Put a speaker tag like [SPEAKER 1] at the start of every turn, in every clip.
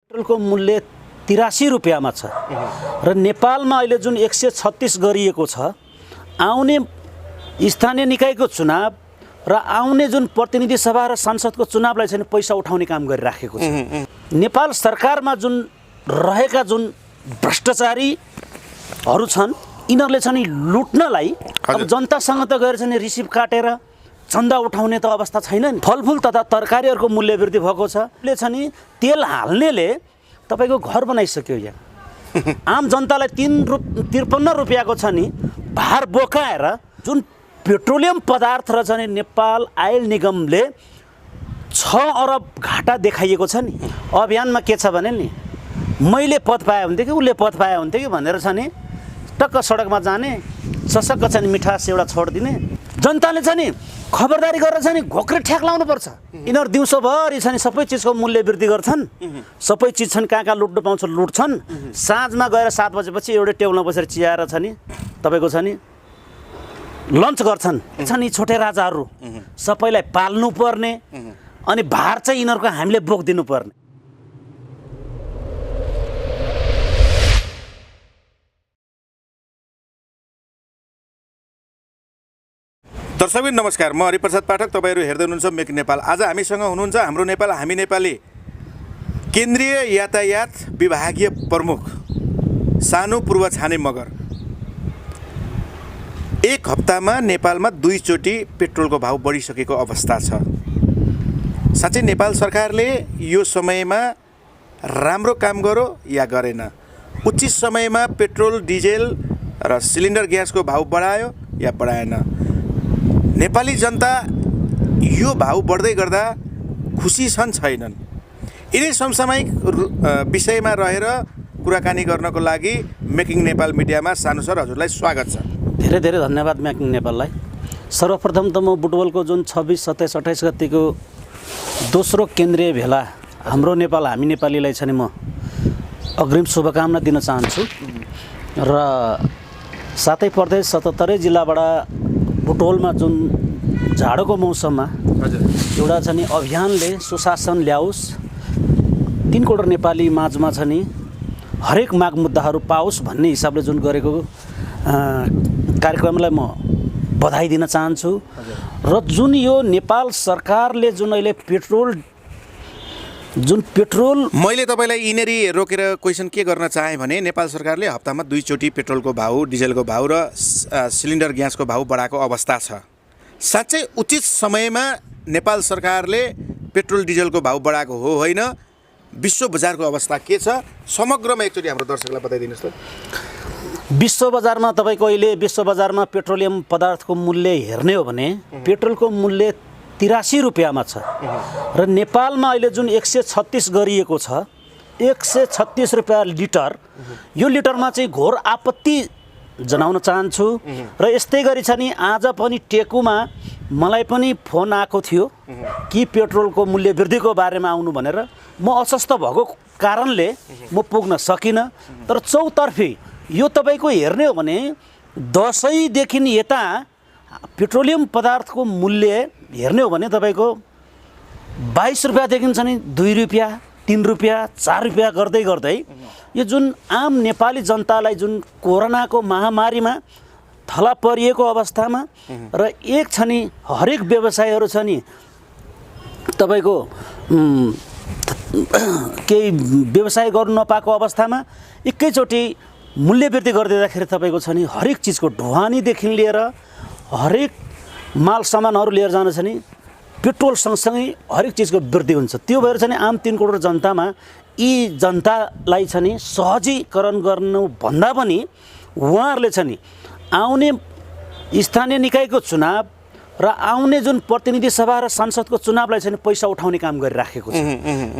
[SPEAKER 1] पेट्रोलको मूल्य 83 रुपैयाँमा छ र नेपालमा अहिले जुन 136 गरिएको छ। आउने स्थानीय निकायको चुनाव र आउने जुन प्रतिनिधि सभा र संसदको चुनावलाई चाहिँ पैसा उठाउने काम गरिराखेको छ। नेपाल सरकारमा जुन रहेका जुन भ्रष्टाचारीहरू छन् यिनीहरूले चाहिँ लुट्नलाई अब जनतासँग त गएर चाहिँ रिसिभ काटेर चन्दा उठाउने त अवस्था छैन नि। फलफुल तथा तरकारीहरूको मूल्य वृद्धि भएको छ। ले चाहिँ तेल हाल्नेले तपाईको घर बनाइसक्यो यहाँ। आम जनतालाई 53 रुपैयाँको छ नि भार बोकाएर जुन पेट्रोलियम पदार्थ र चाहिँ नेपाल आयल निगमले 6 अरब घाटा देखाइएको छ नि। अभियानमा के छ भने नि मैले पद पाए हुन्थ्यो कि उसले पद पाए हुन्थ्यो कि भनेर छ नि टक्क सडकमा जाने सशक्क चाहिँ मिठास एउटा छोडिदिने। जनताले चाहिँ नि खबरदारी गरेर चाहिँ नि घोक्रे ठ्याक लाउनु पर्छ। यिनीहरू दिउँसोभरि चाहिँ सबै चिजको मूल्य वृद्धि गर्छन्। सबै चिज छन् कहाँ लुट्नु पाउँछ लुट्छन्। साँझमा गएर 7 बजेपछि एउटै टेबलमा बसेर चियाएर छ नि तपाईको छ नि लन्च गर्छन्। छन् यी छोटे राजाहरू सबैलाई पाल्नु पर्ने अनि भार चाहिँ यिनीहरूको हामीले बोकिदिनु पर्ने।
[SPEAKER 2] दर्शकबिन नमस्कार, म हरिप्रसाद पाठक, तपाईहरु हेर्दै हुनुहुन्छ मेक नेपाल। आज हामीसँग हुनुहुन्छ हाम्रो नेपाल हामी नेपाली केन्द्रीय यातायात विभागीय प्रमुख सानु पूर्व छाने मगर। एक हप्तामा नेपालमा 2 चोटि पेट्रोलको भाव बढिसकेको अवस्था छ। साँच्चै नेपाल सरकारले यो समयमा राम्रो काम गर्यो या गरेन? उचित समयमा पेट्रोल डिजेल र सिलिन्डर ग्यासको भाव बढायो या बढाएन? नेपाली जनता यो भाव बढ्दै गर्दा खुसी छन् छैनन्? यिनै समसामयिक विषयमा रहेर कुराकानी गर्नको लागि मेकिङ नेपाल मिडियामा सानु सर हजुरलाई स्वागत छ।
[SPEAKER 1] धेरै धेरै धन्यवाद मेकिङ नेपाललाई। सर्वप्रथम त म बुटवलको जुन 26, 27, 28 गतिको दोस्रो केन्द्रीय भेला हाम्रो नेपाल हामी नेपालीलाई चाहिँ म अग्रिम शुभकामना दिन चाहन्छु र साथै प्रदेश 77 जिल्लाबाट बुटवलमा जुन जाडोको मौसममा एउटा छ नि अभियानले सुशासन ल्याओस्, 3 करोड नेपाली माझमा छ नि हरेक माग मुद्दाहरू पाओस् भन्ने हिसाबले जुन गरेको कार्यक्रमलाई म बधाई दिन चाहन्छु। र जुन यो नेपाल सरकारले जुन अहिले पेट्रोल
[SPEAKER 2] मैले तपाईलाई यिनेरी रोकेर क्वेसन के गर्न चाहे भने नेपाल सरकारले हप्तामा 2 चोटि पेट्रोलको भाउ, डिजेलको भाउ र सिलिन्डर ग्यासको भाउ बढाएको अवस्था छ। साँच्चै उचित समयमा नेपाल सरकारले पेट्रोल डिजेलको भाउ बढाएको हो होइन? विश्व बजारको अवस्था के छ? समग्रमा एकचोटि हाम्रो दर्शकलाई बताइदिनुस् त।
[SPEAKER 1] विश्व बजारमा तपाईको अहिले विश्व बजारमा पेट्रोलियम पदार्थको मूल्य हेर्ने हो भने पेट्रोलको मूल्य 83 रुपैयाँमा छ र नेपालमा अहिले जुन 136 गरिएको छ 136 रुपैयाँ लिटर। यो लिटरमा चाहिँ घोर आपत्ति जनाउन चाहन्छु। र यस्तै गरी छ नि आज पनि टेकुमा मलाई पनि फोन आएको थियो कि पेट्रोलको मूल्य वृद्धिको बारेमा आउनु भनेर। म अस्वस्थ भएको कारणले म पुग्न सकिनँ। तर चौतर्फी यो तपाईको हेर्ने हो भने दसैँदेखि यता पेट्रोलियम पदार्थको मूल्य हेर्ने हो भने तपाईको 22 रुपैयाँदेखि छ नि 2 रुपैयाँ, 3 रुपैयाँ, 4 रुपैयाँ गर्दै गर्दै यो जुन आम नेपाली जनतालाई जुन कोरोनाको महामारीमा थला परिएको अवस्थामा र एक छ नि हरेक व्यवसायहरू छ नि तपाईको केही व्यवसाय गर्नु नपाएको अवस्थामा एकैचोटि मूल्य वृद्धि गरिदिँदाखेरि तपाईको छ नि हरेक चिजको ढुवानीदेखि लिएर हरेक माल सामानहरू लिएर जानु छ नि पेट्रोल सँगसँगै हरेक चिजको वृद्धि हुन्छ। त्यो भएर चाहिँ आम 3 करोड जनतामा यी जनतालाई छ नि सहजीकरण गर्नु भन्दा पनि उहाँहरूले छ नि आउने स्थानीय निकायको चुनाव र आउने जुन प्रतिनिधि सभा र संसदको चुनावलाई चाहिँ पैसा उठाउने काम गरिराखेको छ।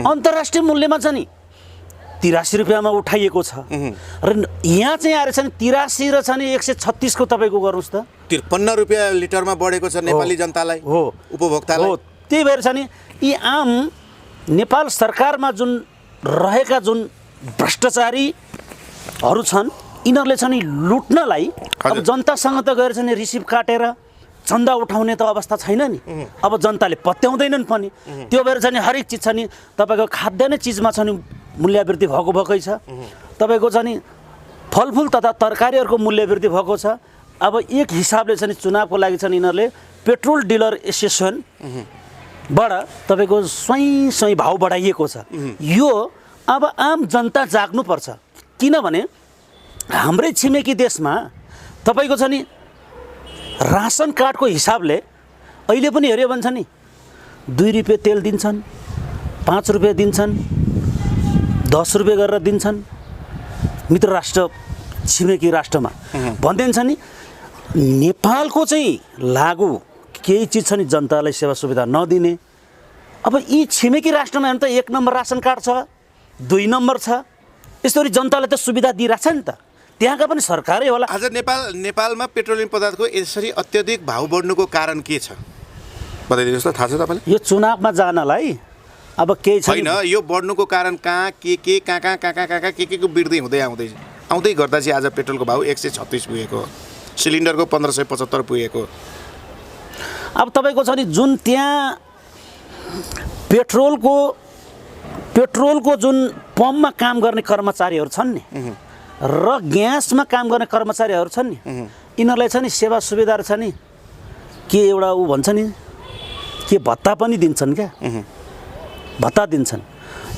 [SPEAKER 1] अन्तर्राष्ट्रिय मूल्यमा छ नि 83 रुपैयाँमा उठाइएको छ र यहाँ चाहिँ आएर छ नि 83 र छ नि 136 को तपाईको गर्नुस् त
[SPEAKER 2] 53 रुपैयाँ लिटरमा बढेको छ नेपाली जनतालाई हो उपभोक्तालाई।
[SPEAKER 1] हो त्यही भएर छ नि यी आम नेपाल सरकारमा जुन रहेका जुन भ्रष्टाचारीहरू छन् यिनीहरूले छ नि लुट्नलाई अब जनतासँग त गएर छ नि रिसिभ काटेर चन्दा उठाउने त अवस्था छैन नि। अब जनताले पत्याउँदैनन् पनि। त्यो भएर छ नि हरेक चिज छ नि तपाईको खाद्यान्न चिजमा छ नि मूल्यवृद्धि भएकै छ। तपाईँको छ नि फलफुल तथा तरकारीहरूको मूल्यवृद्धि भएको छ। अब एक हिसाबले छ नि चुनावको लागि छ नि यिनीहरूले पेट्रोल डिलर एसोसिएसनबाट तपाईँको स्वयं भाउ बढाइएको छ। यो अब आम जनता जाग्नुपर्छ, किनभने हाम्रै छिमेकी देशमा तपाईँको छ नि रासन कार्डको हिसाबले अहिले पनि हेऱ्यो भने छ नि 2 रुपियाँ तेल दिन्छन्, 5 रुपियाँ दिन्छन्, 10 रुपियाँ गरेर दिन्छन् मित्र राष्ट्र छिमेकी राष्ट्रमा। भन्दैन छ नि नेपालको चाहिँ लागु केही चिज छ नि जनतालाई सेवा सुविधा नदिने। अब यी छिमेकी राष्ट्रमा हेर्नु त 1 नम्बर रासन कार्ड छ, 2 नम्बर छ, यसरी जनतालाई त सुविधा दिइरहेछ नि त। त्यहाँका पनि सरकारै होला।
[SPEAKER 2] आज नेपालमा पेट्रोलियम पदार्थको यसरी अत्यधिक भाउ बढ्नुको कारण के छ बताइदिनुहोस् त, थाहा छ तपाईँलाई?
[SPEAKER 1] यो चुनावमा जानलाई अब केही छैन।
[SPEAKER 2] होइन, यो बढ्नुको कारण कहाँ के को वृद्धि आउँदै गर्दा चाहिँ आज पेट्रोलको भाउ 136 पुगेको, सिलिन्डरको 1575 पुगेको।
[SPEAKER 1] अब तपाईँको छ नि जुन त्यहाँ पेट्रोलको जुन पम्पमा काम गर्ने कर्मचारीहरू छन् नि र ग्यासमा काम गर्ने कर्मचारीहरू छन् नि, यिनीहरूलाई छ नि सेवा सुविधाहरू छ नि के एउटा ऊ भन्छ नि के भत्ता पनि दिन्छन् क्या, भत्ता दिन्छन्।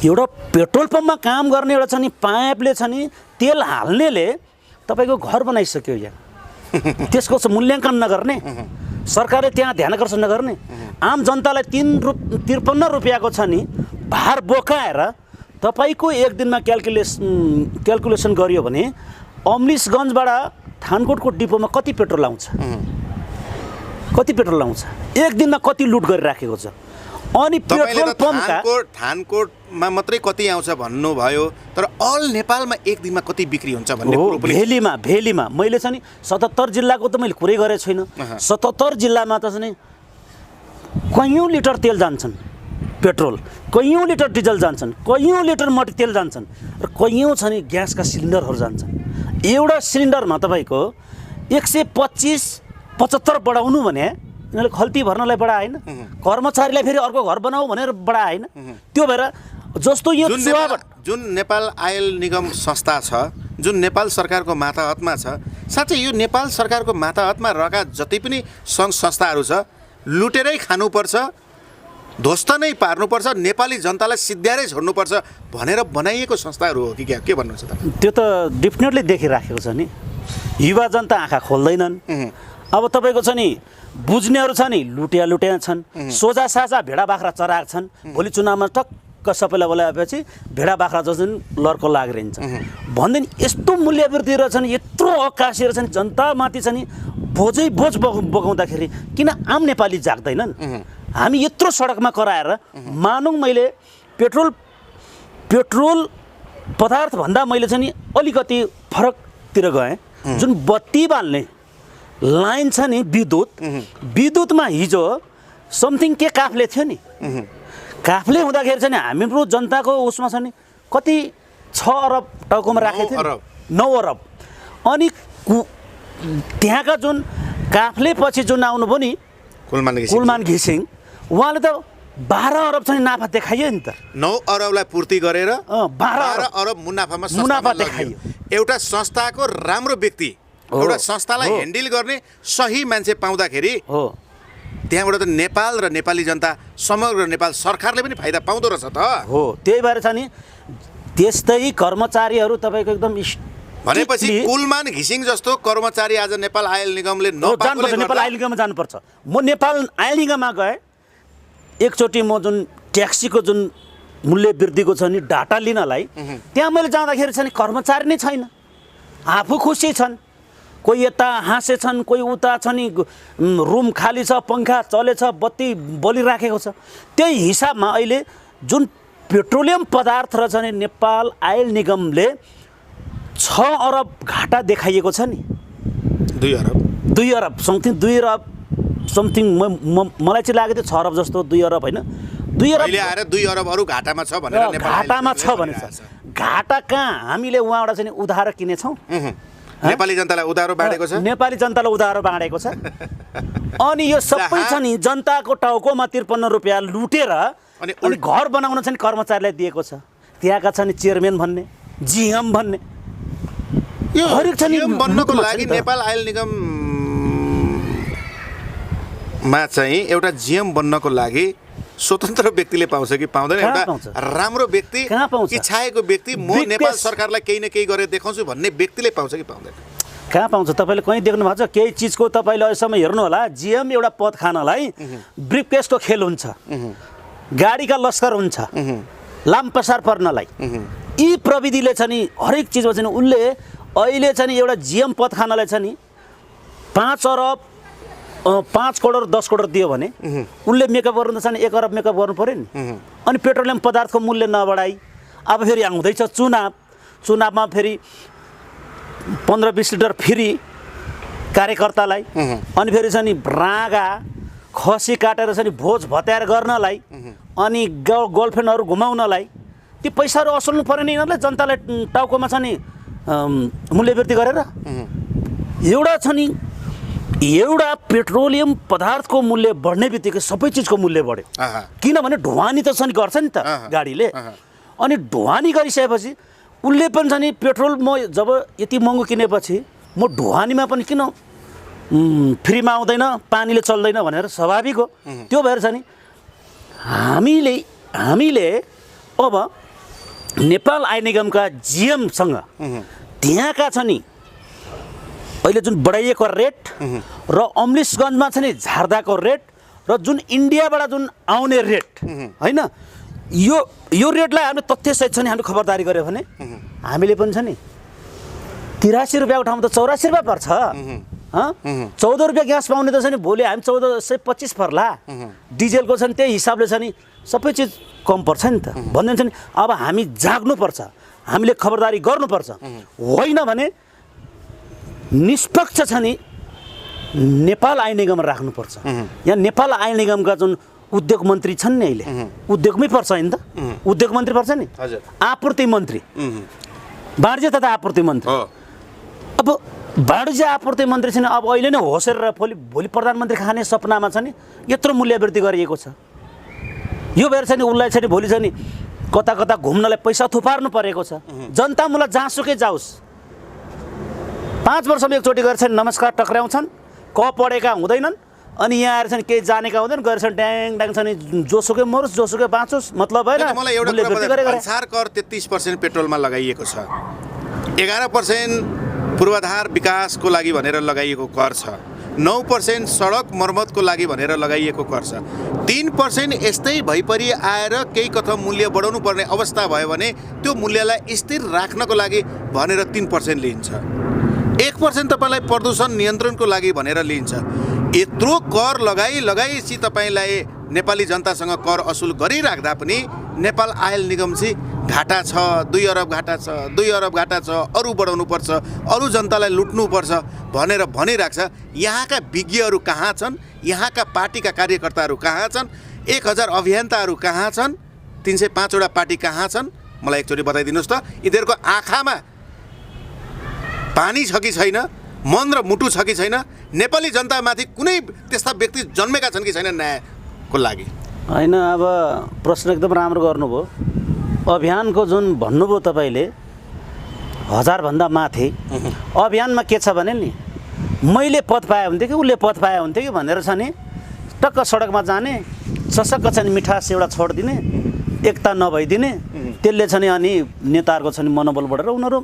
[SPEAKER 1] एउटा पेट्रोल पम्पमा काम गर्ने एउटा छ नि पाइपले छ नि तेल हाल्नेले तपाईँको घर बनाइसक्यो यहाँ, त्यसको मूल्याङ्कन नगर्ने, सरकारले त्यहाँ ध्यान आकर्षण नगर्ने, आम जनतालाई 53 रुपियाँको छ नि भार बोकाएर तपाईँको एक दिनमा क्यालकुलेसन गरियो भने अमलिसगञ्जबाट थानकोटको डिपोमा कति पेट्रोल आउँछ, एक दिनमा कति लुट गरिराखेको छ। अनि पेट्रोल पम्पका
[SPEAKER 2] थानकोटमा मात्रै कति आउँछ भन्नुभयो, तर अल नेपालमा एक दिनमा कति बिक्री हुन्छ भन्ने
[SPEAKER 1] हो।
[SPEAKER 2] कुरो पनि
[SPEAKER 1] भेलीमा मैले छ नि 77 जिल्लाको त मैले कुरै गरेको छैन। 77 जिल्लामा त छ नि कयौँ लिटर तेल जान्छन् पेट्रोल, कयौँ लिटर डिजल जान्छन्, कयौँ लिटर मट्टी तेल जान्छन् र कयौँ छ नि ग्यासका सिलिन्डरहरू जान्छन्। एउटा सिलिन्डरमा तपाईँको 125-75 बढाउनु भने यिनीहरूले खल्ती भर्नलाई बढाएन, कर्मचारीलाई फेरि अर्को घर बनाऊ भनेर बढाएन। त्यो भएर जस्तो यो
[SPEAKER 2] जुन नेपाल आयल निगम संस्था छ, जुन नेपाल सरकारको मातहतमा छ, साँच्चै यो नेपाल सरकारको मातहतमा रहेका जति पनि सङ्घ संस्थाहरू छ लुटेरै खानुपर्छ, ध्वस्त नै पार्नुपर्छ, नेपाली जनतालाई सिद्ध्याएरै छोड्नुपर्छ भनेर बनाइएको संस्थाहरू हो कि क्या, के भन्नुहुन्छ त?
[SPEAKER 1] त्यो त डेफिनेटली देखिराखेको छ नि, युवा जनता आँखा खोल्दैनन्। अब तपाईँको छ नि बुझ्नेहरू छ नि लुटिया छन्, सोझा साझा भेडा बाख्रा चराएको छन्, भोलि चुनावमा टक्क सबैलाई बोलाएपछि भेडा बाख्रा जस्तो लर्को लागिरहन्छ भन्दैन। यस्तो मूल्यवृद्धि रहेछ नि, यत्रो अक्कासी रहेछ नि, जनतामाथि छ नि बोझै बोझ बगाउँदाखेरि किन आम नेपाली जाग्दैनन्? हामी यत्रो सडकमा कराएर मानौँ मैले पेट्रोल पदार्थभन्दा मैले चाहिँ नि अलिकति फरकतिर गएँ। जुन बत्ती बाल्ने लाइन छ नि विद्युतमा हिजो समथिङ के काफले थियो नि, काफले हुँदाखेरि चाहिँ हाम्रो जनताको उसमा छ नि कति 6 अरब टाउकोमा राखेको थियो, 9 अरब। अनि त्यहाँका जुन काफले पछि जुन आउनुभयो नि कुलमान घिसिङ, उहाँले त 12 अरब चाहिँ नाफा देखाइयो नि त।
[SPEAKER 2] 9 अरबलाई पूर्ति गरेर
[SPEAKER 1] 12
[SPEAKER 2] अरब मुनाफा देखाइयो। एउटा संस्थाको राम्रो व्यक्ति, एउटा संस्थालाई ह्यान्डल गर्ने सही मान्छे पाउँदाखेरि
[SPEAKER 1] हो,
[SPEAKER 2] त्यहाँबाट त नेपाल र नेपाली जनता समग्र नेपाल सरकारले पनि फाइदा पाउँदो रहेछ त
[SPEAKER 1] हो। त्यही भएर छ नि त्यस्तै कर्मचारीहरू तपाईँको एकदम
[SPEAKER 2] भनेपछि कुलमान घिसिङ जस्तो कर्मचारी आज नेपाल आयल निगमले
[SPEAKER 1] जानुपर्छ, नेपाल आयल निगममा जानुपर्छ। म नेपाल आयल निगममा गएँ एकचोटि, म जुन ट्याक्सीको जुन मूल्य वृद्धिको छ नि डाटा लिनलाई, त्यहाँ मैले जाँदाखेरि छ नि कर्मचारी नै छैन, आफू खुसी छन्, कोही यता हाँसेछन्, कोही उता छ नि रुम खाली छ, पङ्खा चलेछ, बत्ती बलिराखेको छ। त्यही हिसाबमा अहिले जुन पेट्रोलियम पदार्थ रहेछ नि नेपाल आयल निगमले 6 अरब घाटा देखाइएको छ नि, 2 अरब समथिङ मलाई चाहिँ लागेको थियो 6 अरब जस्तो, 2 अरब होइन, 2 अरब
[SPEAKER 2] आएर 2 अरब अरू घाटामा छ भनेर
[SPEAKER 1] घाटामा छ भनेर। घाटा कहाँ, हामीले उहाँबाट चाहिँ उधार किनेछौँ,
[SPEAKER 2] नेपाली जनतालाई उधारो बाँडेको छ,
[SPEAKER 1] नेपाली जनतालाई उधारो बाँडेको छ। अनि यो सबै छ नि जनताको टाउकोमा 53 रुपियाँ लुटेर अनि घर बनाउन चाहिँ कर्मचारीलाई दिएको छ। त्यहाँका छ नि चेयरम्यान भन्ने जिएम भन्ने
[SPEAKER 2] यो
[SPEAKER 1] हरेक छ नि
[SPEAKER 2] GM बन्नको
[SPEAKER 1] मुखमा छ
[SPEAKER 2] लागि
[SPEAKER 1] नि त।
[SPEAKER 2] नेपाल आयल निगममा चाहिँ एउटा जिएम बन्नको लागि स्वतन्त्र व्यक्तिले पाउँछ कि पाउँदैन?
[SPEAKER 1] कहाँ
[SPEAKER 2] एउटा
[SPEAKER 1] पाउँछ?
[SPEAKER 2] राम्रो व्यक्ति,
[SPEAKER 1] कहाँ पाउँछ?
[SPEAKER 2] इच्छाएको व्यक्ति, म
[SPEAKER 1] Briefcase-
[SPEAKER 2] नेपाल सरकारलाई केही न केही गरेर देखाउँछु भन्ने व्यक्तिले पाउँछ कि पाउँदैन?
[SPEAKER 1] कहाँ पाउँछ? तपाईँले कहीँ देख्नु भएको छ? केही चिजको तपाईँले अहिलेसम्म हेर्नु होला, जिएम एउटा पद खानलाई ब्रिफकेसको खेल हुन्छ, गाडीका लस्कर हुन्छ, लामपसार पर्नलाई। यी प्रविधिले छ नि हरेक चिजमा चाहिँ उसले अहिले चाहिँ एउटा जिएम पद खानलाई छ नि 5 अरब 5 करोड 10 करोड दियो भने उनले मेकअप गर्नु त छ नि 1 अरब मेकअप गर्नु पऱ्यो नि। अनि पेट्रोलियम पदार्थको मूल्य नबढाई, अब फेरि आउँदैछ चुनावमा फेरि 15-20 लिटर फ्री कार्यकर्तालाई, अनि फेरि छ नि राँगा खसी काटेर छ नि भोज भत्याएर गर्नलाई, अनि गर्लफ्रेन्डहरू घुमाउनलाई ती पैसाहरू असुल्नु पऱ्यो नि यिनीहरूले जनतालाई टाउकोमा छ नि मूल्यवृद्धि गरेर। एउटा छ नि एउटा पेट्रोलियम पदार्थको मूल्य बढ्ने बित्तिकै सबै चिजको मूल्य बढ्यो, किनभने ढुवानी त छ नि गर्छ नि त गाडीले। अनि ढुवानी गरिसकेपछि उसले पनि छ नि पेट्रोल म जब यति महँगो किनेपछि म ढुवानीमा पनि किन फ्रीमा आउँदैन, पानीले चल्दैन भनेर स्वाभाविक हो। त्यो भएर छ नि हामीले अब नेपाल आयल निगमका जिएमसँग त्यहाँका छ नि अहिले जुन बढाइएको रेट र अमलिसगञ्जमा छ नि झार्दाको रेट र जुन इन्डियाबाट जुन आउने रेट होइन, यो रेटलाई हामीले तथ्यसहित छ नि हामीले खबरदारी गऱ्यो भने हामीले पनि छ नि 83 रुपियाँको ठाउँमा त 84 रुपियाँ पर्छ। 14 रुपियाँ ग्यास पाउने त छ नि भोलि हामी 1425 पर्ला। डिजेलको छ नि त्यही हिसाबले छ नि सबै चिज कम पर्छ नि त भन्दैन छ नि। अब हामी जाग्नुपर्छ, हामीले खबरदारी गर्नुपर्छ, होइन भने निष्पक्ष छ नि नेपाल आयल निगम राख्नुपर्छ। यहाँ नेपाल आयल निगमका जुन उद्योग मन्त्री छन् नि अहिले, उद्योगमै पर्छ होइन त, उद्योग मन्त्री पर्छ नि, आपूर्ति मन्त्री, वाणिज्य तथा आपूर्ति मन्त्री। अब वाणिज्य आपूर्ति मन्त्री छैन, अब अहिले नै होसेर भोलि प्रधानमन्त्री खाने सपनामा छ नि यत्रो मूल्य वृद्धि गरिएको छ। यो भएर छ नि उसलाई छ नि भोलि छ नि कता कता घुम्नलाई पैसा थुपार्नु परेको छ। जनता मुला जहाँसुकै जाओस् 5 वर्षमा एकचोटि गरेर चाहिँ नमस्कार टक्राउँछन्, क पढेका हुँदैनन्, अनि यहाँ आएर चाहिँ केही जानेका हुँदैन, गरेर ड्याङ ड्याङ छ नि जोसुकै मरोस् जोसुकै बाँचोस्, मतलब होइन।
[SPEAKER 2] मलाई एउटा भन्सार कर 33% पेट्रोलमा लगाइएको छ, 11% पूर्वाधार विकासको लागि भनेर लगाइएको कर छ, 9% सडक मर्मतको लागि भनेर लगाइएको कर छ, 3% यस्तै भइपरि आएर केही कथा मूल्य बढाउनु पर्ने अवस्था भयो भने त्यो मूल्यलाई स्थिर राख्नको लागि भनेर 3% लिन्छ, 1% तपाईँलाई प्रदूषण नियन्त्रणको लागि भनेर लिन्छ। यत्रो कर लगाइपछि तपाईँलाई नेपाली जनतासँग कर असुल गरिराख्दा पनि नेपाल आयल निगम चाहिँ घाटा छ, 2 अरब घाटा छ, 2 अरब घाटा छ, अरू बढाउनु पर्छ, अरू जनतालाई लुट्नुपर्छ भनेर भनिराख्छ। यहाँका विज्ञहरू कहाँ छन्? यहाँका पार्टीका कार्यकर्ताहरू कहाँ छन्? 1000 अभियन्ताहरू कहाँ छन्? 305 वटा पार्टी कहाँ छन्? मलाई एकचोटि बताइदिनुहोस् त। यिनीहरूको आँखामा पानी छ कि छैन? मन र मुटु छ कि छैन? नेपाली जनतामाथि कुनै त्यस्ता व्यक्ति जन्मेका छन् कि छैन न्यायको लागि?
[SPEAKER 1] होइन, अब प्रश्न एकदम राम्रो गर्नुभयो। अभियानको जुन भन्नुभयो तपाईँले 1000 भन्दा माथि, अभियानमा के छ भने नि मैले पद पाए हुन्थ्यो कि उसले पद पाए हुन्थ्यो कि भनेर छ नि टक्क सडकमा जाने, सशक्क छ नि मिठास एउटा छोडिदिने, एकता नभइदिने, त्यसले छ नि अनि नेताहरूको छ नि मनोबल बढेर उनीहरू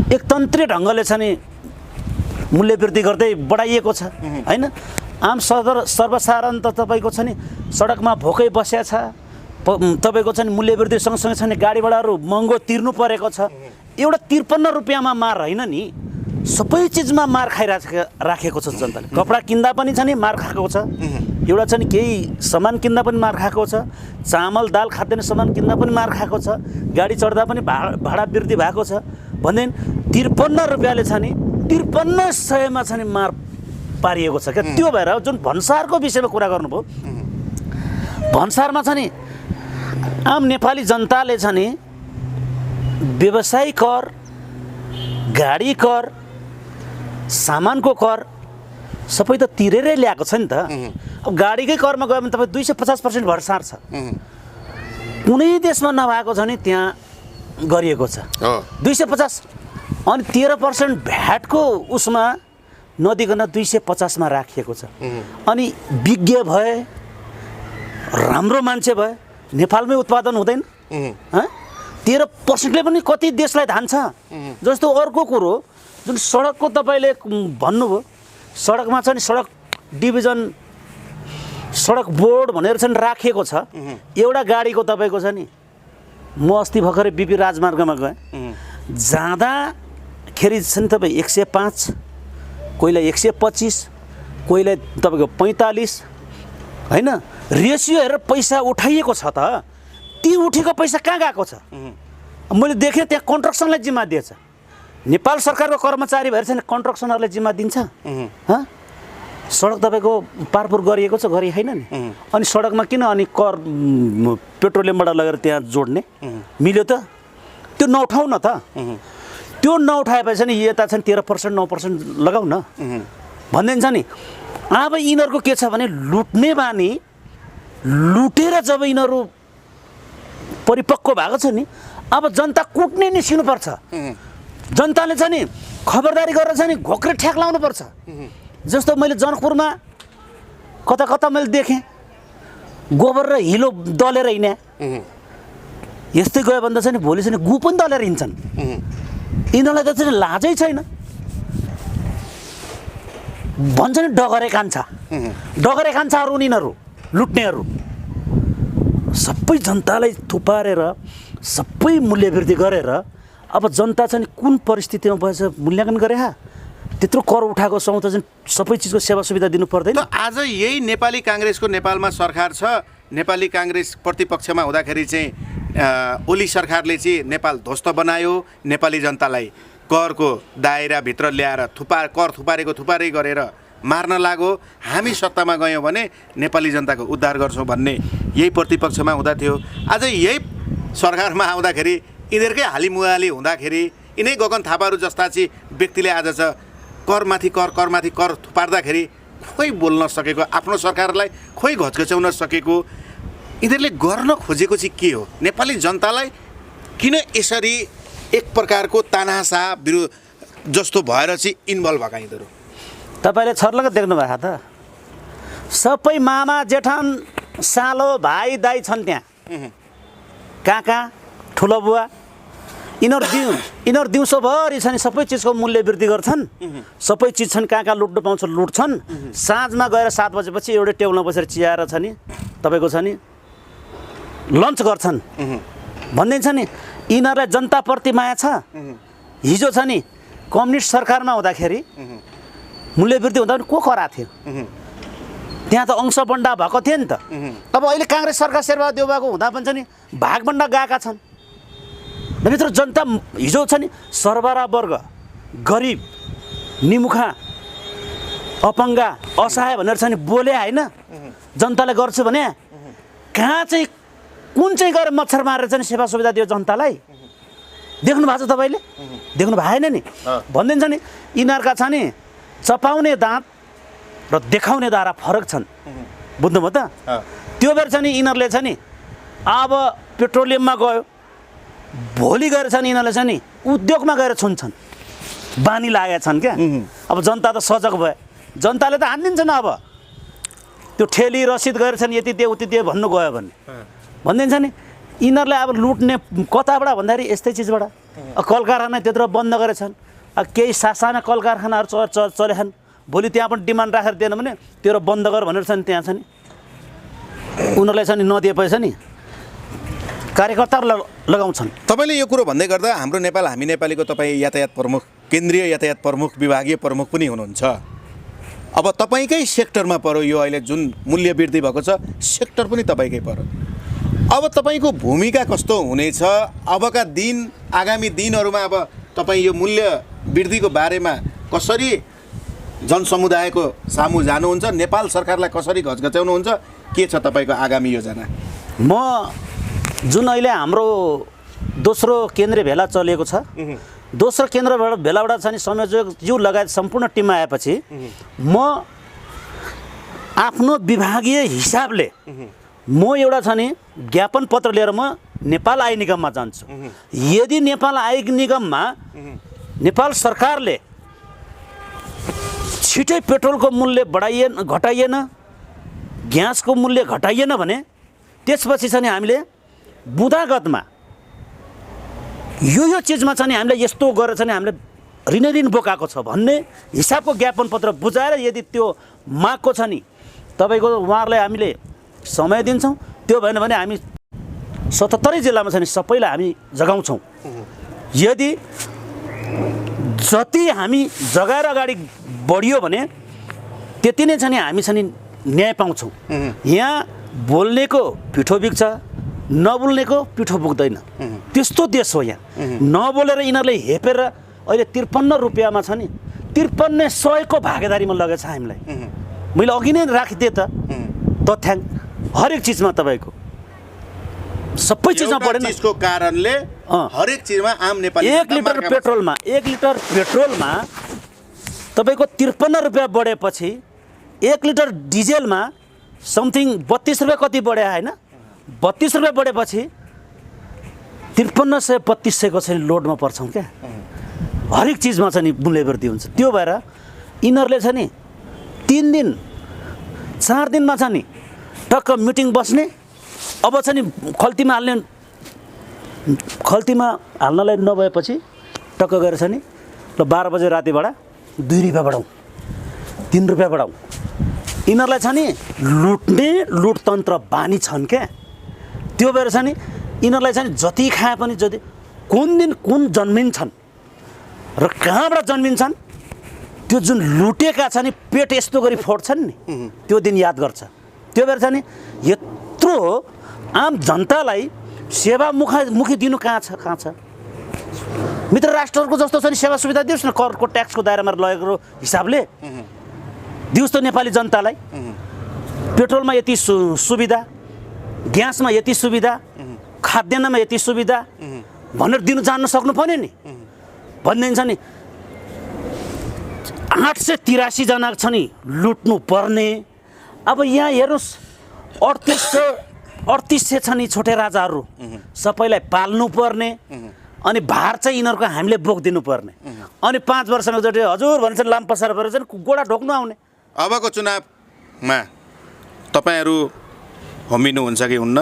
[SPEAKER 1] एकतन्त्रीय ढङ्गले छ नि मूल्य वृद्धि गर्दै बढाइएको छ होइन। आम सर्वसाधारण त तपाईँको छ नि सडकमा भोकै बस्या छ, तपाईँको छ नि मूल्य वृद्धि सँगसँगै छ नि गाडी भाडाहरू महँगो तिर्नु परेको छ। एउटा 53 रुपियाँमा मार होइन नि, सबै चिजमा मार राखेको छ जनताले। कपडा किन्दा पनि छ नि मार खाएको छ, एउटा छ नि केही सामान किन्दा पनि मार खाएको छ, चामल दाल खाद्यान्न सामान किन्दा पनि मार खाएको छ, गाडी चढ्दा पनि भाडा वृद्धि भएको छ भन्दैन। 53 रुपियाँले छ नि 5300मा छ नि मार पारिएको छ क्या। त्यो भएर जुन भन्सारको विषयमा कुरा गर्नुभयो, भन्सारमा छ नि आम नेपाली जनताले छ नि व्यवसायी कर, गाडी कर, सामानको कर सबै त तिरेरै ल्याएको छ नि त। अब गाडीकै करमा गयो भने तपाईँ 250% भर्सार छ, कुनै देशमा नभएको छ नि त्यहाँ गरिएको छ 250 अनि 13% भ्याटको उसमा नदिकन 250 मा राखिएको छ। अनि विज्ञ भए राम्रो मान्छे भए नेपालमै उत्पादन हुँदैन 13% ले पनि कति देशलाई धान्छ। जस्तो अर्को कुरो जुन सडकको तपाईँले भन्नुभयो सडकमा चाहिँ सडक डिभिजन सडक बोर्ड भनेर चाहिँ राखिएको छ। एउटा गाडीको तपाईँको छ नि म अस्ति भर्खरै बिपी राजमार्गमा गएँ जाँदाखेरि छ नि तपाईँ 105 कोहीलाई 125 कोहीलाई तपाईँको 45 होइन रेसियो हेरेर पैसा उठाइएको छ त ती उठेको पैसा कहाँ गएको छ मैले देखेँ त्यहाँ कन्स्ट्रक्सनलाई जिम्मा दिएछ। नेपाल सरकारको कर्मचारी भएर चाहिँ कन्स्ट्रक्सनहरूलाई जिम्मा दिन्छ सडक तपाईँको पारपुर गरिएको छ गरी होइन नि अनि सडकमा किन अनि कर पेट्रोलियमबाट लगेर त्यहाँ जोड्ने मिल्यो त त्यो नउठाउ न त त्यो नउठाएपछि नि यता चाहिँ 13% 9% लगाउ न भनिदिन्छ नि। अब यिनीहरूको के छ भने लुट्ने बानी लुटेर जब यिनीहरू परिपक्व भएको छ नि अब जनता कुट्ने निस्किनुपर्छ। जनताले चाहिँ नि खबरदारी गरेर चाहिँ नि घोक्रे ठ्याक लाउनुपर्छ। जस्तो मैले जनकपुरमा कता कता मैले देखेँ गोबर र हिलो दलेर हिँड्या यस्तै गयो भन्दा चाहिँ भोलि चाहिँ गु पनि दलेर हिँड्छन्। यिनीहरूलाई त चाहिँ लाजै छैन भन्छ नि डगरे कान्छाहरू यिनीहरू लुट्नेहरू सबै जनतालाई थुपारेर सबै मूल्य वृद्धि गरेर अब जनता चाहिँ कुन परिस्थितिमा भएछ मूल्याङ्कन गरे त्यत्रो कर उठाएको छौँ त चाहिँ सबै चिजको सेवा सुविधा दिनु पर्दैन।
[SPEAKER 2] आज यही नेपाली काङ्ग्रेसको नेपालमा सरकार छ नेपाली काङ्ग्रेस प्रतिपक्षमा हुँदाखेरि चाहिँ ओली सरकारले चाहिँ नेपाल ध्वस्त बनायो नेपाली जनतालाई करको दायराभित्र ल्याएर कर थुपारै गरेर मार्न लाग्यो। हामी सत्तामा गयौँ भने नेपाली जनताको उद्धार गर्छौँ भन्ने यही प्रतिपक्षमा हुँदा थियो। आज यही सरकारमा आउँदाखेरि यिनीहरूकै हालिमुहाली हुँदाखेरि यिनै गगन थापाहरू जस्ता चाहिँ व्यक्तिले आज छ करमाथि कर थुपार्दाखेरि खोइ बोल्न सकेको आफ्नो सरकारलाई खोइ घचघच्याउन सकेको यिनीहरूले गर्न खोजेको चाहिँ के हो नेपाली जनतालाई किन यसरी एक प्रकारको तानासा जस्तो भएर चाहिँ इन्भल्भ भएका यिनीहरू
[SPEAKER 1] तपाईँले छर्लङ्ग देख्नु भएको त सबै मामा जेठान सालो भाइ दाइ छन् त्यहाँ काका ठुलो बुवा यिनीहरू दिउँसोभरि छन् सबै चिजको मूल्य वृद्धि गर्छन् सबै चिज छन् कहाँ कहाँ लुट्नु पाउँछ लुट्छन् साँझमा गएर 7 बजेपछि एउटै टेबलमा बसेर चियाएर छ नि तपाईँको छ नि लन्च गर्छन् भनिदिन्छ नि। यिनीहरूलाई जनताप्रति माया छ। हिजो छ नि कम्युनिस्ट सरकारमा हुँदाखेरि मूल्य वृद्धि हुँदा पनि को कराएको थियो त्यहाँ त अंशबन्डा भएको थियो नि त। अब अहिले काङ्ग्रेस सरकार शेरबहादुर देउवाको हुँदा पनि छ नि भागबन्डा गएका छन्। भित्र जनता हिजो छ नि सरबरा वर्ग गरिब निमुखा अपङ्गा असहाय भनेर छ नि बोले होइन जनताले गर्छु भने कहाँ चाहिँ कुन चाहिँ गएर मच्छर मारेर चाहिँ सेवा सुविधा दियो जनतालाई देख्नु भएको छ तपाईँले देख्नु भएन नि भनिदिन्छ नि। यिनीहरूका छ नि चपाउने दाँत र देखाउने दारा फरक छन् बुझ्नुभयो त। त्यो बेर छ नि यिनीहरूले छ नि अब पेट्रोलियममा गयो भोलि गएर छन् यिनीहरूले छ नि उद्योगमा गएर छुन्छन् बानी लागेका छन् क्या। अब जनता त सजग भए जनताले त हानिदिन्छन् अब त्यो ठेली रसिद गएर छन् यति दिए उति दिए भन्नु गयो भने भनिदिन्छ नि। यिनीहरूले अब लुट्ने कताबाट भन्दाखेरि यस्तै चिजबाट कल कारखाना त्यत्रो बन्द गरेछन् केही साना कल कारखानाहरू चलेछन् भोलि त्यहाँ पनि डिमान्ड राखेर दिएन भने तेरो बन्द गर भनेर छन् त्यहाँ छ नि उनीहरूलाई छ नि नदिएपछि नि कार्यकर्ताहरू लगाउँछन्।
[SPEAKER 2] तपाईँले यो कुरो भन्दै गर्दा हाम्रो नेपाल हामी नेपालीको तपाईँ यातायात प्रमुख केन्द्रीय यातायात प्रमुख विभागीय प्रमुख पनि हुनुहुन्छ। अब तपाईँकै सेक्टरमा पर्यो यो अहिले जुन मूल्य वृद्धि भएको छ सेक्टर पनि तपाईँकै पर्यो। अब तपाईँको भूमिका कस्तो हुनेछ अबका दिन आगामी दिनहरूमा अब तपाईँ यो मूल्य वृद्धिको बारेमा कसरी जनसमुदायको सामु जानुहुन्छ नेपाल सरकारलाई कसरी घचघच्याउनुहुन्छ के छ तपाईँको आगामी योजना?
[SPEAKER 1] म जुन अहिले हाम्रो दोस्रो केन्द्रीय भेला चलेको छ दोस्रो केन्द्र भेलाबाट चाहिँ संयोजकज्यू लगायत सम्पूर्ण टिम आएपछि म आफ्नो विभागीय हिसाबले म एउटा छ नि ज्ञापन पत्र लिएर म नेपाल आय निगममा जान्छु। यदि नेपाल आय निगममा नेपाल सरकारले छिटै पेट्रोलको मूल्य घटाइएन, ग्यासको मूल्य घटाइएन भने त्यसपछि चाहिँ हामीले बुँदागतमा यो चिजमा चाहिँ हामीले यस्तो गरेर चाहिँ हामीले ऋण बोकाएको छ भन्ने हिसाबको ज्ञापन पत्र बुझाएर यदि त्यो मागको छ नि तपाईँको उहाँहरूलाई हामीले समय दिन्छौँ। त्यो भएन भने हामी 77 जिल्लामा छ नि सबैलाई हामी जगाउँछौँ। यदि जति हामी जगाएर अगाडि बढियो भने त्यति नै छ नि हामी छ नि न्याय पाउँछौँ। यहाँ बोल्नेको पिठो बिग्छ, नबोल्नेको पिठो पुग्दैन। त्यस्तो देश हो यहाँ। नबोलेर यिनीहरूले हेपेर अहिले 53 रुपियाँमा छ नि 53 को भागेदारीमा लगेछ हामीलाई। मैले अघि नै राखिदिएँ त तथ्याङ्क हरेक चिजमा तपाईँको सबै चिजमा पढेन।
[SPEAKER 2] चिजको कारणले हरेक चिजमा आम नेपाली
[SPEAKER 1] 1 लिटर पेट्रोलमा तपाईँको 53 रुपियाँ बढेपछि 1 लिटर डिजेलमा समथिङ 32 रुपियाँ कति बढ्यो होइन? 32 रुपियाँ बढेपछि 5300 3200को चाहिँ लोडमा पर्छौँ क्या। हरेक चिजमा चाहिँ नि मूल्य वृद्धि हुन्छ। त्यो भएर यिनीहरूले छ नि 3 दिन 4 दिनमा छ नि टक्क मिटिङ बस्ने, अब छ नि खल्तीमा हाल्नलाई नभएपछि टक्क गएर छ नि ल 12 बजे रातिबाट 2 रुपियाँ बढाउँ, 3 रुपियाँ बढाउँ। यिनीहरूलाई छ नि लुटतन्त्र बानी छन् क्या। त्यो भएर छ नि यिनीहरूलाई चाहिँ जति खाए पनि जति कुन दिन कुन जन्मिन्छन् र कहाँबाट जन्मिन्छन् त्यो जुन लुटेका छ नि पेट यस्तो गरी फोड्छन् नि त्यो दिन याद गर्छ। त्यो भएर छ नि यत्रो आम जनतालाई सेवामुखी दिनु कहाँ छ? मित्र राष्ट्रहरूको जस्तो छ नि सेवा सुविधा दियोस् न, करको ट्याक्सको दायरामा लगेको हिसाबले दियोस् त नेपाली जनतालाई। पेट्रोलमा यति सुविधा, ग्यासमा यति सुविधा, खाद्यान्नमा यति सुविधा भनेर दिनु जान्न सक्नु पर्यो नि। भनिदिन्छ नि 883 जना छ नि लुट्नु पर्ने। अब यहाँ हेर्नुहोस् 3800 छ नि छोटे राजाहरू सबैलाई पाल्नु पर्ने अनि भार चाहिँ यिनीहरूको हामीले बोकिदिनु पर्ने। अनि 5 वर्षमा जति हजुर भन्छ लामपसार भएर चाहिँ गोडा ढोक्नु आउने।
[SPEAKER 2] अबको चुनावमा तपाईँहरू होमिनुहुन्छ कि हुन्न?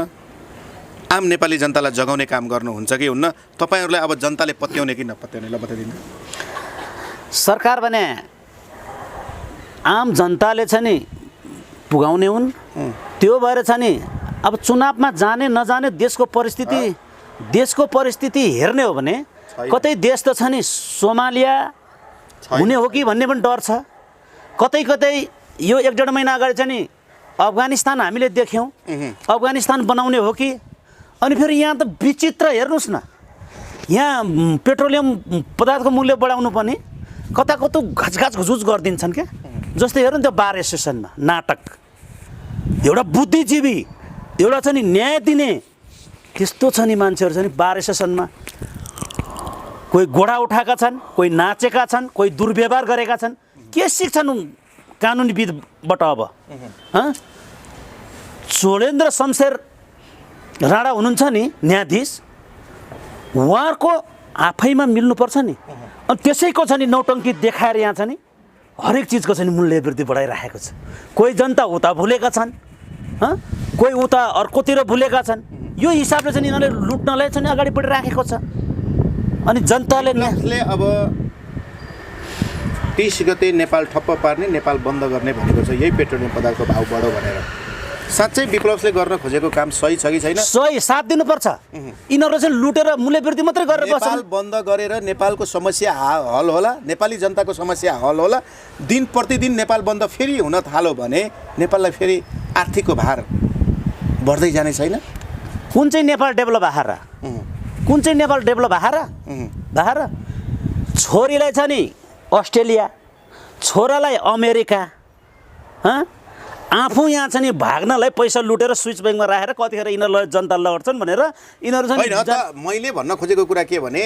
[SPEAKER 2] आम नेपाली जनतालाई जगाउने काम गर्नुहुन्छ कि हुन्न? तपाईँहरूलाई अब जनताले पत्याउने कि नपत्याउने ल बताइदिनु।
[SPEAKER 1] सरकार भने आम जनताले छ नि पुगाउने हुन्। त्यो भएर छ नि अब चुनावमा जाने नजाने देशको परिस्थिति हेर्ने हो भने कतै देश त छ नि सोमालिया हुने हो कि भन्ने पनि डर छ। कतै यो 1.5 महिना अगाडि चाहिँ नि अफगानिस्तान हामीले देख्यौँ। अफगानिस्तान बनाउने हो कि? अनि फेरि यहाँ त विचित्र हेर्नुहोस् न, यहाँ पेट्रोलियम पदार्थको मूल्य बढाउनु पनि कता घुचघुच गरिदिन्छन् क्या। जस्तै हेर्नु त्यो बार स्टेसनमा नाटक, एउटा बुद्धिजीवी एउटा छ नि न्याय दिने त्यस्तो छ नि मान्छेहरू छ नि बार स्टेसनमा कोही घोडा उठाएका छन्, कोही नाचेका छन्, कोही दुर्व्यवहार गरेका छन्। के सिक्छन् कानुनीविदबाट? अब चोलेन्द्र शमशेर राणा हुनुहुन्छ नि न्यायाधीश, उहाँको आफैमा मिल्नुपर्छ नि। अनि त्यसैको छ नि नौटङ्की देखाएर यहाँ छ नि हरेक चिजको छ नि मूल्य वृद्धि बढाइराखेको छ। कोही जनता उता भुलेका छन्, कोही उता अर्कोतिर भुलेका छन्। यो हिसाबले चाहिँ यिनीहरूले लुट्नलाई चाहिँ अगाडि बढिराखेको छ। अनि जनताले
[SPEAKER 2] अब 30 गते नेपाल ठप्प पार्ने, नेपाल बन्द गर्ने भनेको छ यही पेट्रोलियम पदार्थको भाउ बढो भनेर। साँच्चै विप्लवले गर्न खोजेको काम सही छ कि छैन?
[SPEAKER 1] सही, साथ दिनुपर्छ। यिनीहरूले चाहिँ लुटेर मूल्य वृद्धि मात्रै गरेर बस्छन्।
[SPEAKER 2] नेपाल बन्द गरेर नेपालको समस्या हल होला, नेपाली जनताको समस्या हल होला। दिन प्रतिदिन नेपाल बन्द फेरि हुन थाल्यो भने नेपाललाई फेरि आर्थिकको भार बढ्दै जाने छैन?
[SPEAKER 1] कुन चाहिँ नेपाल डेभलप आहार? कुन चाहिँ नेपाल डेभलप आहार? छोरीलाई छ नि अस्ट्रेलिया, छोरालाई अमेरिका, आफू यहाँ चाहिँ नि भाग्नलाई पैसा लुटेर स्विच ब्याङ्कमा राखेर कतिखेर यिनीहरूलाई जनता लड्छन् भनेर यिनीहरू चाहिँ।
[SPEAKER 2] मैले भन्न खोजेको कुरा के भने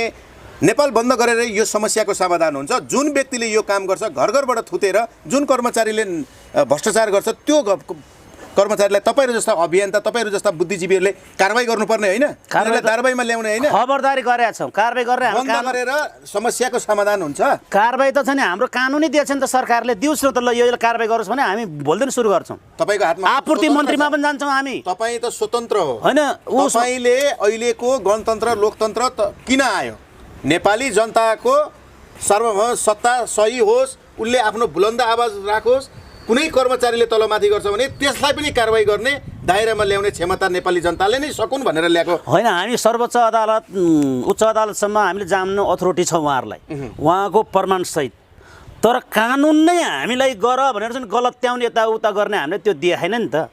[SPEAKER 2] नेपाल बन्द गरेर यो समस्याको समाधान हुन्छ। जुन व्यक्तिले यो काम गर्छ, घर घरबाट थुतेर जुन कर्मचारीले भ्रष्टाचार गर्छ, त्यो कर्मचारीलाई तपाईँहरू जस्ता अभियन्ता तपाईँहरू जस्ता बुद्धिजीवीहरूले कारबाही गर्नुपर्ने होइन कारबाहीमा ल्याउने होइन
[SPEAKER 1] खबरदारी गरेका छौँ कारबाही गरेर
[SPEAKER 2] बन्द गरेर समस्याको समाधान हुन्छ
[SPEAKER 1] कारबाही त छ नि हाम्रो कानुनै दिएछ नि त सरकारले दिउँस् न त ल यो कारबाही गरोस् भने हामी भोलिदेखि सुरु गर्छौँ
[SPEAKER 2] तपाईँको हातमा
[SPEAKER 1] आपूर्ति मन्त्रीमा पनि जान्छौँ हामी
[SPEAKER 2] तपाईँ त स्वतन्त्र हो
[SPEAKER 1] होइन
[SPEAKER 2] तपाईँले अहिलेको गणतन्त्र लोकतन्त्र किन आयो नेपाली जनताको सार्वभौम सत्ता सही होस् उसले आफ्नो बुलन्द आवाज राखोस् कुनै कर्मचारीले तलमाथि गर्छ भने त्यसलाई पनि कारबाही गर्ने दायरामा ल्याउने क्षमता नेपाली जनताले नै सकुन् भनेर ल्याएको
[SPEAKER 1] होइन हामी सर्वोच्च अदालत उच्च अदालतसम्म हामीले जान्नु अथोरिटी छ उहाँहरूलाई उहाँको प्रमाणसहित तर कानुन नै हामीलाई गर भनेर चाहिँ गलत्याउने यताउता गर्ने हामीले त्यो देखाएन नि त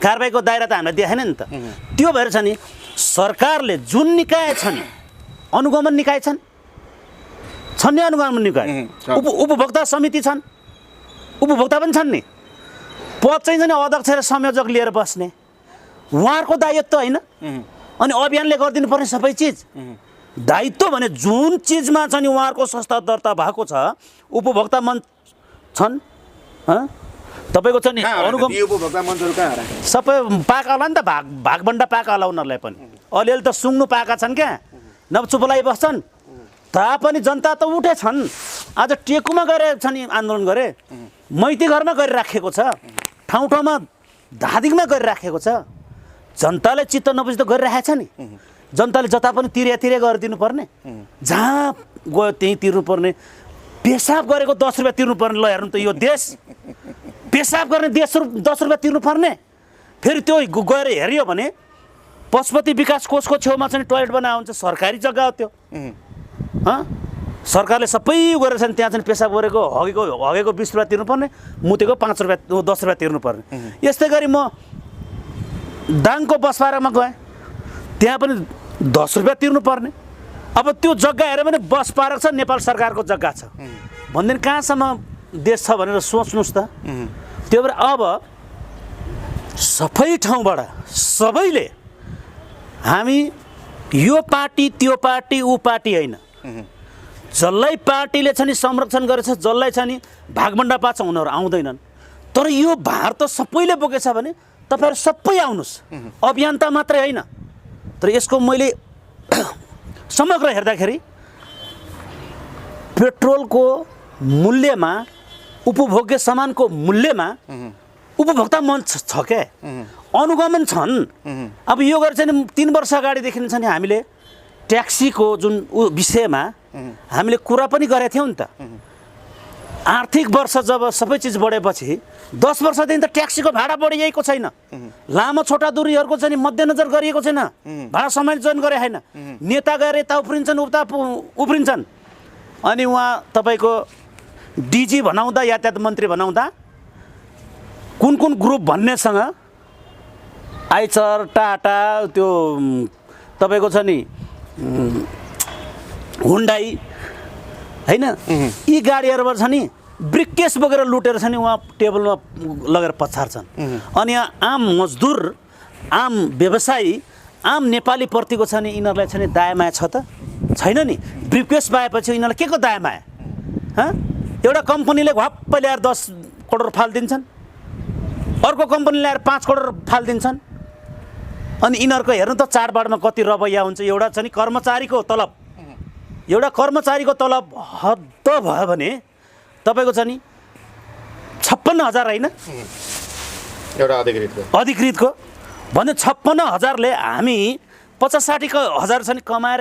[SPEAKER 1] कारबाहीको दायरा त हामीलाई देखाएन नि त त्यो भएर छ नि सरकारले जुन निकाय छन् अनुगमन निकाय छन् नि अनुगमन निकाय उपभोक्ता समिति छन् उपभोक्ता पनि छन् नि पद चाहिँ नि अध्यक्ष र संयोजक लिएर बस्ने उहाँहरूको दायित्व होइन अनि अभियानले गरिदिनु पर्ने सबै चिज दायित्व भने जुन चिजमा चाहिँ उहाँहरूको संस्था दर्ता भएको छ उपभोक्ता मञ्च छन् तपाईँको छ नि
[SPEAKER 2] उपभोक्ता मञ्चहरू कहाँ
[SPEAKER 1] सबै पाका होला नि त भागभन्डा पाका होला उनीहरूलाई पनि अलिअलि त सुँग्नु पाएका छन् क्या नभए चुप बस्छन् तापनि जनता त उठेछन् आज टेकुमा गएर छ नि आन्दोलन गरे मैती घरमा गरिराखेको छ ठाउँ ठाउँमा धादिङमा गरिराखेको छ जनताले चित्त नबुझी त गरिराखेको छ नि जनताले जता पनि तिरे गरिदिनु पर्ने जहाँ गयो त्यहीँ तिर्नुपर्ने पेसाब गरेको 10 रुपियाँ तिर्नुपर्ने ल हेर्नु त यो देश पेसाब गर्ने 10 रुपियाँ तिर्नुपर्ने फेरि त्यो गएर हेऱ्यो भने पशुपति विकास कोषको छेउमा चाहिँ टोयलेट बनाएको हुन्छ सरकारी जग्गा हो त्यो सरकारले सबै गरेर चाहिँ त्यहाँ चाहिँ पेसाब गरेको हगेको 20 रुपियाँ तिर्नुपर्ने मुतेको 5 रुपियाँ 10 रुपियाँ तिर्नुपर्ने यस्तै गरी म दाङको बसपारामा गएँ त्यहाँ पनि 10 रुपियाँ तिर्नुपर्ने अब त्यो जग्गा हेऱ्यो भने बस पार्क छ नेपाल सरकारको जग्गा छ भन्दैन कहाँसम्म देश छ भनेर सोच्नुहोस् त त्यो भएर अब सबै ठाउँबाट सबैले हामी यो पार्टी त्यो पार्टी ऊ पार्टी होइन जसलाई पार्टीले छ नि संरक्षण गरेछ जसलाई छ नि भागभन्डा पाछ उनीहरू आउँदैनन् तर यो भार त सबैले बोकेछ भने तपाईँहरू सबै आउनुहोस् अभियन्ता मात्रै होइन तर यसको मैले समग्र हेर्दाखेरि पेट्रोलको मूल्यमा उपभोग्य सामानको मूल्यमा उपभोक्ता मञ्च छ क्या अनुगमन छन् अब यो गरेर चाहिँ 3 वर्ष अगाडिदेखि छ नि हामीले ट्याक्सीको जुन विषयमा हामीले कुरा पनि गरेका थियौँ नि त आर्थिक वर्ष जब सबै चिज बढेपछि 10 वर्षदेखि त ट्याक्सीको भाडा बढिएको छैन लामो छोटा दूरीहरूको चाहिँ मध्यनजर गरिएको छैन भाडा समायोजन गरे छैन नेता गएर यता उफ्रिन्छन् उता उफ्रिन्छन् अनि उहाँ तपाईँको डिजी भनाउँदा यातायात मन्त्री भनाउँदा कुन ग्रुप भन्नेसँग आइचर टाटा त्यो तपाईँको छ नि हुन्डाई होइन यी गाडीहरूबाट छ नि ब्रिकेस बोकेर लुटेर छ नि उहाँ टेबलमा लगेर पछार्छन् अनि यहाँ आम मजदुर आम व्यवसायी आम नेपाली प्रतिको छ नि यिनीहरूलाई छ नि दायामाया छ त छैन नि ब्रिकेस पाएपछि यिनीहरूलाई के को दायामाया एउटा कम्पनीले घप्प ल्याएर 10 करोड फालिदिन्छन् अर्को कम्पनी ल्याएर 5 करोड फालिदिन्छन् अनि यिनीहरूको हेर्नु त चाडबाडमा कति रवैया हुन्छ एउटा छ नि कर्मचारीको तलब एउटा कर्मचारीको तलब हद भयो भने तपाईँको छ नि 56,000 होइन
[SPEAKER 2] एउटा
[SPEAKER 1] अधिकृतको भने 56,000ले हामी 50-60,000 छ नि कमाएर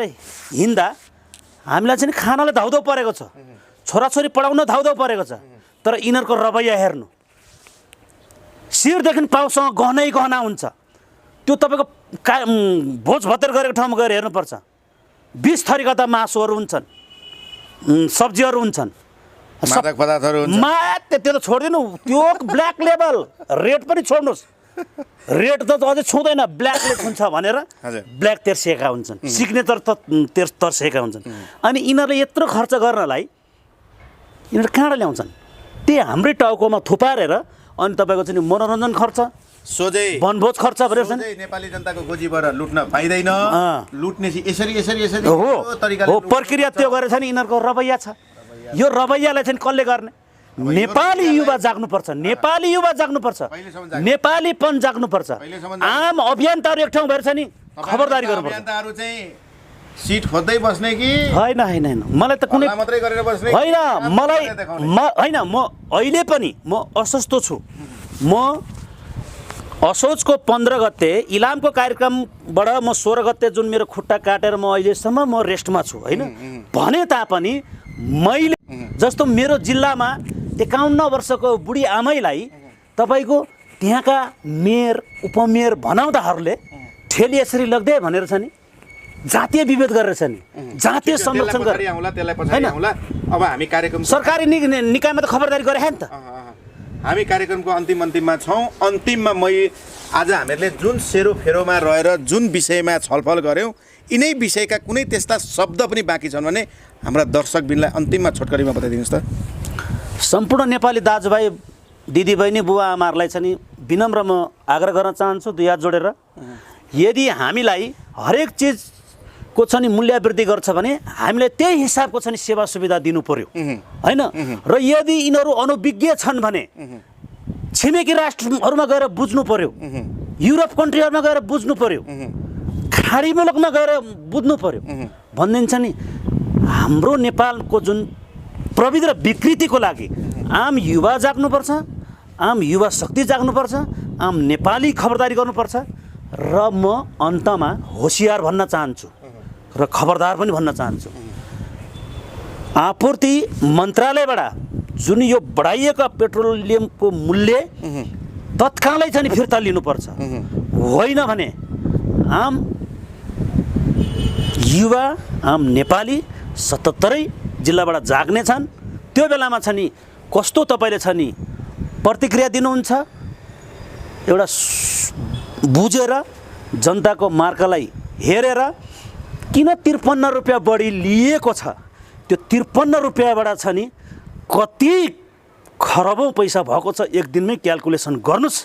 [SPEAKER 1] हिँड्दा हामीलाई चाहिँ खानालाई धाउधौ परेको छ छोराछोरी पढाउन धाउधौ परेको छ तर यिनीहरूको रवैया हेर्नु शिरदेखि पाउसँग गहना हुन्छ त्यो तपाईँको भोज भतेर गरेको ठाउँमा गएर हेर्नुपर्छ 20 थरीका त मासुहरू हुन्छन् सब्जीहरू हुन्छन्
[SPEAKER 2] मादक पदार्थहरू हुन्छ
[SPEAKER 1] त्यो त छोडिदिनु त्यो ब्ल्याक लेभल रेट पनि छोड्नुहोस् रेट त अझै छुँदैन ब्ल्याकले छुन्छ भनेर ब्ल्याक तेर्सिएका हुन्छन् सिग्नेचर त तर्सिएका हुन्छन् अनि यिनीहरूले यत्रो खर्च गर्नलाई यिनीहरू कहाँबाट ल्याउँछन् त्यही हाम्रै टाउकोमा थुपारेर अनि तपाईँको चाहिँ मनोरञ्जन खर्च
[SPEAKER 2] सोझै
[SPEAKER 1] वनभोज खर्च भनेर
[SPEAKER 2] नेपाली जनताको गोजीबाट लुट्न पाइँदैन लुट्ने यसरी
[SPEAKER 1] हो प्रक्रिया त्यो गरेर छ नि यिनीहरूको रवैया छ यो रवैयालाई चाहिँ कसले गर्ने नेपाली युवा जाग्नुपर्छ, नेपाली युवा जाग्नुपर्छ, नेपालीपन जाग्नुपर्छ। आम अभियन्ताहरू एक ठाउँ भएर छ नि खबरदारी गर्नुपर्छ।
[SPEAKER 2] अभियन्ताहरू चाहिँ सिट खोज्दै बस्ने कि
[SPEAKER 1] होइन होइन होइन मलाई त कुनै
[SPEAKER 2] मात्रै गरेर बस्ने
[SPEAKER 1] होइन मलाई होइन म अहिले पनि म अस्वस्थ छु। म असोजको 15 गते इलामको कार्यक्रमबाट म 16 गते जुन मेरो खुट्टा काटेर म अहिलेसम्म म रेस्टमा छु होइन भने तापनि मैले जस्तो मेरो जिल्लामा 51 वर्षको बुढी आमैलाई तपाईँको त्यहाँका मेयर उपमेयर बनाउँदाहरूले ठेली यसरी लग्दै भनेर छ नि जातीय विभेद गरेर छ नि जातीय संरक्षण गरेर
[SPEAKER 2] होइन अब हामी कार्यक्रम
[SPEAKER 1] सरकारी निकायमा त खबरदारी गरे नि त।
[SPEAKER 2] हामी कार्यक्रमको अन्तिममा छौँ। अन्तिममा आज हामीहरूले जुन सेरोफेरोमा रहेर जुन विषयमा छलफल गऱ्यौँ यिनै विषयका कुनै त्यस्ता शब्द पनि बाँकी छन् भने हाम्रा दर्शकबिनलाई अन्तिममा छोटकरीमा बताइदिनुहोस् त।
[SPEAKER 1] सम्पूर्ण नेपाली दाजुभाइ दिदीबहिनी बुवा आमाहरूलाई चाहिँ नि विनम्र म आग्रह गर्न चाहन्छु दुई हात जोडेर यदि हामीलाई हरेक चिजको छ नि मूल्य वृद्धि गर्छ भने हामीलाई त्यही हिसाबको छ नि सेवा सुविधा दिनु पर्यो होइन र यदि यिनीहरू अनभिज्ञ छन् भने छिमेकी राष्ट्रहरूमा गएर बुझ्नु पर्यो, युरोप कन्ट्रीहरूमा गएर बुझ्नु पर्यो, खाडी मुलुकमा गएर बुझ्नु पर्यो भनिदिन्छ नि। हाम्रो नेपालको जुन प्रविधि र विकृतिको लागि आम युवा जाग्नुपर्छ, आम युवा शक्ति जाग्नुपर्छ, आम नेपाली खबरदारी गर्नुपर्छ र म अन्तमा होसियार भन्न चाहन्छु र खबरदार पनि भन्न चाहन्छु। आपूर्ति मन्त्रालयबाट जुन यो बढाइएको पेट्रोलियमको मूल्य तत्कालै चाहिँ फिर्ता लिनुपर्छ, होइन भने आम युवा आम नेपाली 77 जिल्लाबाट जाग्ने छन्। त्यो बेलामा छ नि कस्तो तपाईँले छ नि प्रतिक्रिया दिनुहुन्छ एउटा बुझेर जनताको मार्कालाई हेरेर किन 53 रुपियाँ बढी लिएको छ त्यो 53 रुपियाँबाट छ नि कति खरबौँ पैसा भएको छ एक दिनमै क्यालकुलेसन गर्नुस्।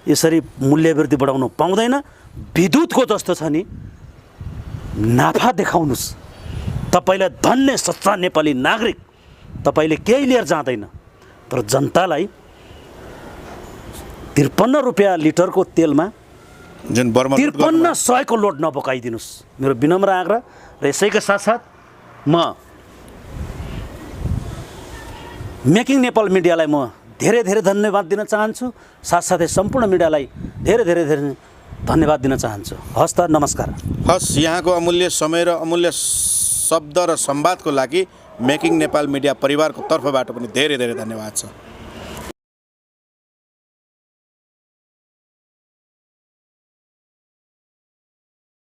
[SPEAKER 1] यसरी मूल्य वृद्धि बढाउनु पाउँदैन। विद्युतको जस्तो छ नि नाफा देखाउनुस्। तपाईँलाई धन्य सच्चा नेपाली नागरिक तपाईँले केही लिएर जाँदैन तर जनतालाई 53 रुपियाँ लिटरको तेलमा
[SPEAKER 2] जुन
[SPEAKER 1] 5300 को लोड नबोकाइदिनुस् मेरो विनम्र आग्रह। र यसैका साथसाथ म मेकिङ नेपाल मिडियालाई म धेरै धेरै धन्यवाद दिन चाहन्छु। साथसाथै सम्पूर्ण मिडियालाई धेरै धेरै धेरै धन्यवाद दिन चाहन्छु। हस् त नमस्कार।
[SPEAKER 2] हस् यहाँको अमूल्य समय र अमूल्य शब्द र संवादको लागि मेकिङ नेपाल मिडिया परिवारको तर्फबाट पनि धेरै धेरै धन्यवाद छ।